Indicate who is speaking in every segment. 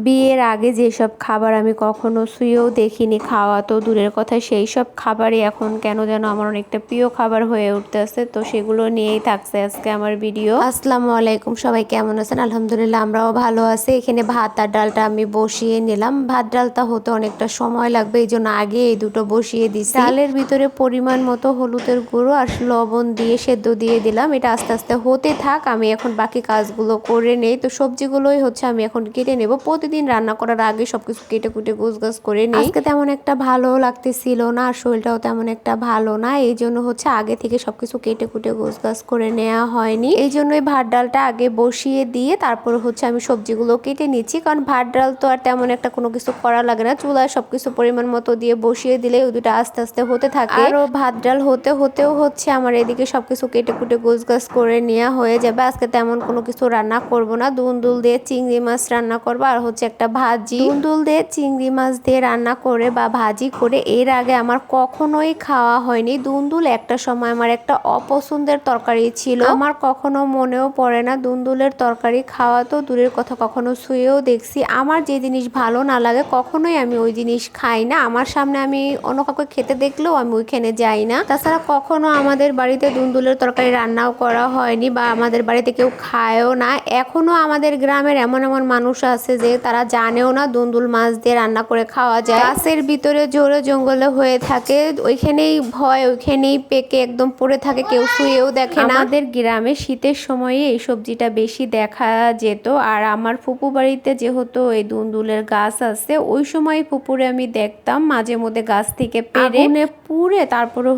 Speaker 1: বিয়ের আগে যেসব খাবার আমি কখনো ছুঁয়েও দেখিনি, খাওয়া তো দূরের কথা, সেই সব খাবারই এখন কেন যেন আমার অনেকটা প্রিয় খাবার হয়ে উঠতেছে। তো সেগুলো নিয়েই থাকছে আজকে আমার ভিডিও। আসসালামু আলাইকুম, সবাই কেমন আছেন? আলহামদুলিল্লাহ আমরাও ভালো আছি। এখানে ভাত আর ডালটা আমি বসিয়ে নিলাম। ভাত ডালটা হতে অনেকটা সময় লাগবে, এই জন্য আগে এই দুটো বসিয়ে দিছি। ডালের ভিতরে পরিমাণ মতো হলুদের গুঁড়ো আর লবণ দিয়ে সেদ্ধ দিয়ে দিলাম। এটা আস্তে আস্তে হতে থাক, আমি এখন বাকি কাজগুলো করে নেই। তো সবজিগুলোই আমি এখন কেটে নেব। প্রতিদিন রান্না করার আগে সবকিছু কেটে কুটে গোছগাছ করে নিই। আজকে তেমন একটা ভালো লাগতেছিল না, আর শরীরটাও তেমন একটা ভালো না, এই জন্য আগে থেকে সবকিছু কেটে কুটে গোছগাছ করে নেওয়া হয়নি। এই জন্যই ভাত ডালটা আগে বসিয়ে দিয়ে তারপর আমি সবজিগুলো কেটে নিচ্ছি, কারণ ভাত ডাল তো আর তেমন একটা কোনো কিছু করা লাগে না, চুলায় সবকিছু পরিমাণ মতো দিয়ে বসিয়ে দিলে ওই দুটো আস্তে আস্তে হতে থাকে। আর ভাত ডাল হতেও আমার এদিকে সবকিছু কেটে কুটে গোছগাছ করে নেওয়া হয়ে যাবে। আজকে তেমন কোনো কিছু রান্না করব না, দুন্দুল দিয়ে চিংড়ি মাছ রান্না করবো, আর একটা ভাজি। দুন্দুল দিয়ে চিংড়ি মাছ দিয়ে রান্না করে বা ভাজি করে এর আগে আমার কখনোই খাওয়া হয়নি। দুন্দুল একটা সময় আমার একটা অপছন্দের তরকারি ছিল, আমার কখনো মনেও পড়ে না দুন্দুলের তরকারি খাওয়া, তো দূরের কথা কখনো ছুঁয়েও দেখছি। আমার যে জিনিস ভালো না লাগে কখনোই আমি ওই জিনিস খাই না। আমার সামনে আমি অন্য কাউকে খেতে দেখলেও আমি ওইখানে যাই না। তাছাড়া কখনো আমাদের বাড়িতে দুন্দুলের তরকারি রান্নাও করা হয়নি বা আমাদের বাড়িতে কেউ খায়ও না। এখনো আমাদের গ্রামের এমন এমন মানুষ আছে যে তারা জানেও না দুন্দুল মাছ দিয়ে রান্না করে খাওয়া যায়। গাছের ভিতরে জোরে জঙ্গলে হয়ে থাকে, ওইখানেই ভয়, ওইখানেই পেকে একদম পড়ে থাকে, কেউ ছুঁয়েও দেখে না। আমাদের গ্রামে শীতের সময়ে এই সবজিটা বেশি দেখা যেত, আর আমার ফুপু বাড়িতে যেহেতু এই দুন্দুলের গাছ আছে, ওই সময় ফুপুরে আমি দেখতাম মাঝে মধ্যে গাছ থেকে পেড়ে পুড়ে তারপরে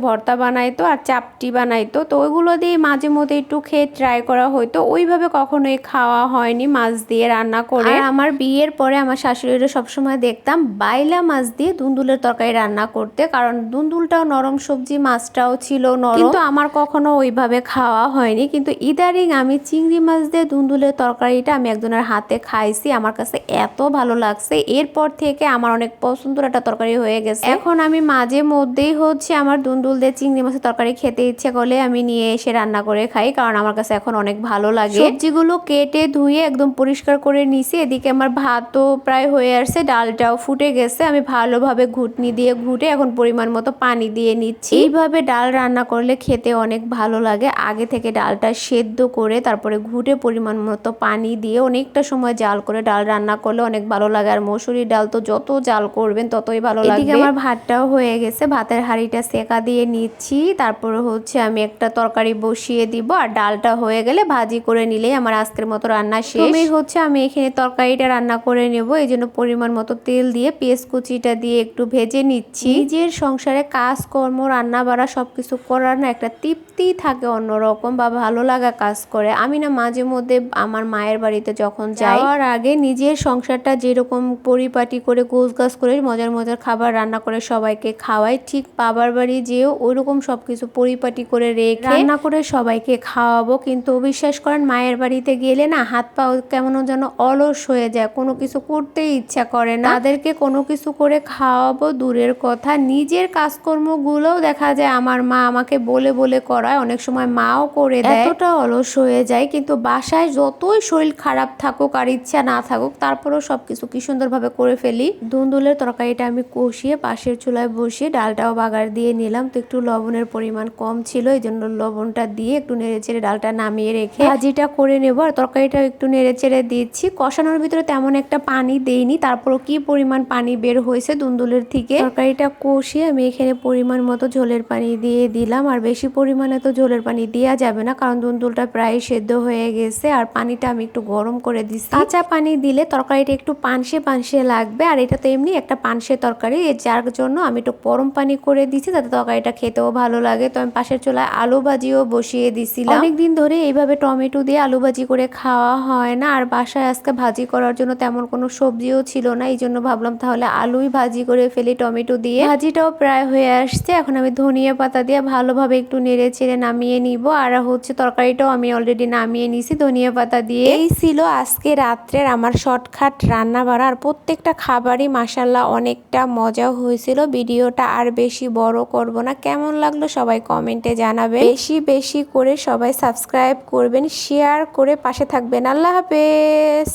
Speaker 1: ভর্তা বানাইতো আর চাপটি বানাইতো। তো ওইগুলো দিয়ে মাঝে মধ্যে একটু খেয়ে ট্রাই করা হয়তো, ওইভাবে কখনোই খাওয়া হয়নি মাছ দিয়ে রান্না করে। আর আমার বিয়ের পরে আমার শাশুড়িরা সবসময় দেখতাম বাইলা মাছ দিয়ে দুন্দুলের তরকারি রান্না করতে, কারণ দুন্দুলটাও নরম সবজি, মাছটাও ছিল নরম, কিন্তু আমার কখনো ওইভাবে খাওয়া হয়নি। কিন্তু ইদারিং আমি চিংড়ি মাছ দিয়ে দুন্দুলের তরকারিটা আমি একজনের হাতে খাইছি, আমার কাছে এত ভালো লাগছে, এরপর থেকে আমার অনেক পছন্দের একটা তরকারি হয়ে গেছে। এখন আমি মাঝে মধ্যেই আমার দুন্দুল দিয়ে চিংড়ি মাছের তরকারি খেতে ইচ্ছে করলে আমি নিয়ে এসে রান্না করে খাই, কারণ আমার কাছে এখন অনেক ভালো লাগে। সবজিগুলো কেটে ধুয়ে একদম পরিষ্কার করে নিছি। এদিকে আমার ভাতও প্রায় হয়ে আসছে, ডালটাও ফুটে গেছে। আমি ভালোভাবে ঘুটনি দিয়ে ঘুটে এখন পরিমাণ মতো পানি দিয়ে নিচ্ছি। এইভাবে ডাল রান্না করলে খেতে অনেক ভালো লাগে। আগে থেকে ডালটা সেদ্ধ করে তারপরে ঘুটে পরিমাণ মতো পানি দিয়ে অনেকটা সময় জাল করে ডাল রান্না করলে অনেক ভালো লাগে। আর মসুরির ডাল তো যত জাল করবেন ততই ভালো লাগে। এদিকে আমার ভাতটাও হয়ে গেছে, ভাতের হাঁড়িটা সেকা দিয়ে নিচ্ছি। তারপরে আমি একটা তরকারি বসিয়ে দিব, আর ডালটা হয়ে গেলে ভাজি করে নিলেই আমার আজকের মতো রান্না শেষ। আমি এখানে তরকারিটা রান্না করে নেব, এই জন্য পরিমাণ মতো তেল দিয়ে পেঁয়াজ কুচিটা দিয়ে একটু ভেজে নিচ্ছি। নিজের সংসারে কাজকর্ম রান্না বাড়া সবকিছু করার না একটা তৃপ্তি থাকে অন্যরকম, বা ভালো লাগা কাজ করে। আমি না মাঝে মধ্যে আমার মায়ের বাড়িতে যখন যাওয়ার আগে নিজের সংসারটা যেরকম পরিপাটি করে গোছগাছ করে মজার মজার খাবার রান্না করে সবাইকে খাওয়াই, ঠিক বাবার বাড়ি যেও ওইরকম সবকিছু পরিপাটি করে রেখে রান্না করে সবাইকে খাওয়াবো। কিন্তু বিশ্বাস করেন মায়ের বাড়িতে গেলে না হাত পা কেমন যেন অলস হয়ে যায়, কোনো কিছু করতে ইচ্ছা করে না। তাদেরকে কোনো কিছু করে খাওয়াবো দূরের কথা, নিজের কাজকর্মগুলোও দেখা যায় আমার মা আমাকে বলে বলে করায়, অনেক সময় মাও করে দেয়, এতটা অলস হয়ে যায়। কিন্তু বাসায় যতই শরীর খারাপ থাকুক আর ইচ্ছা না থাকুক, তারপরেও সবকিছু কি সুন্দরভাবে করে ফেলি। দুন্দুলের তরকারিটা আমি কষিয়ে পাশের চুলায় বসিয়ে ডালটাও বাগার দিয়ে নিলাম। তো একটু লবণের পরিমাণ কম ছিল, এই জন্য লবণটা দিয়ে একটু নেড়ে চেড়ে ডালটা নামিয়ে রেখে ভাজিটা করে নেবো। আর তরকারিটাও একটু নেড়ে চেড়ে দিচ্ছি। কষানোর ভিতরে তেমন একটা পানি দেইনি, তারপরও কি পরিমাণ পানি বের হয়েছে দুন্দুলের থেকে। তরকারিটা কষিয়ে আমি এখানে পরিমাণ মতো ঝোলের পানি দিয়ে দিলাম, আর বেশি পরিমাণে তো ঝোলের পানি দেওয়া যাবে না, কারণ দুন্দুলটা প্রায় সেদ্ধ হয়ে গেছে। আর পানিটা আমি একটু গরম করে দিচ্ছি, কাঁচা পানি দিলে তরকারিটা একটু পানসে পানসে লাগবে, আর এটা তো এমনি একটা পানসে তরকারি, যার জন্য আমি একটু গরম পানি করে দিচ্ছি যাতে তরকারিটা খেতেও ভালো লাগে। তো আমি পাশের চুলায় আলু ভাজিও বসিয়ে দিছিলাম। অনেকদিন ধরে এইভাবে টমেটো দিয়ে আলু ভাজি করে খাওয়া হয় না, আর বাসায় আজকে ভাজি করার জন্য তেমন কোনো সবজিও ছিল না, এই জন্য ভাবলাম তাহলে আলুই ভাজি করে ফেলি টমেটো দিয়ে। ভাজিটাও প্রায় হয়ে আসছে, এখন আমি ধনিয়া পাতা দিয়ে ভালোভাবে একটু নেড়ে চেড়ে নামিয়ে নিব। আর তরকারিটাও আমি অলরেডি নামিয়ে নিছি ধনিয়া পাতা দিয়ে। এই ছিল আজকে রাত্রের আমার শর্টকাট রান্না বাড়া, আর প্রত্যেকটা খাবারই মাশাল্লাহ অনেকটা মজা হয়েছিল। ভিডিওটা আর বেশি বড় করব না, কেমন লাগলো সবাই কমেন্টে জানাবেন। বেশি বেশি করে সবাই সাবস্ক্রাইব করবেন, শেয়ার করে পাশে থাকবেন। আল্লাহ হাফেজ।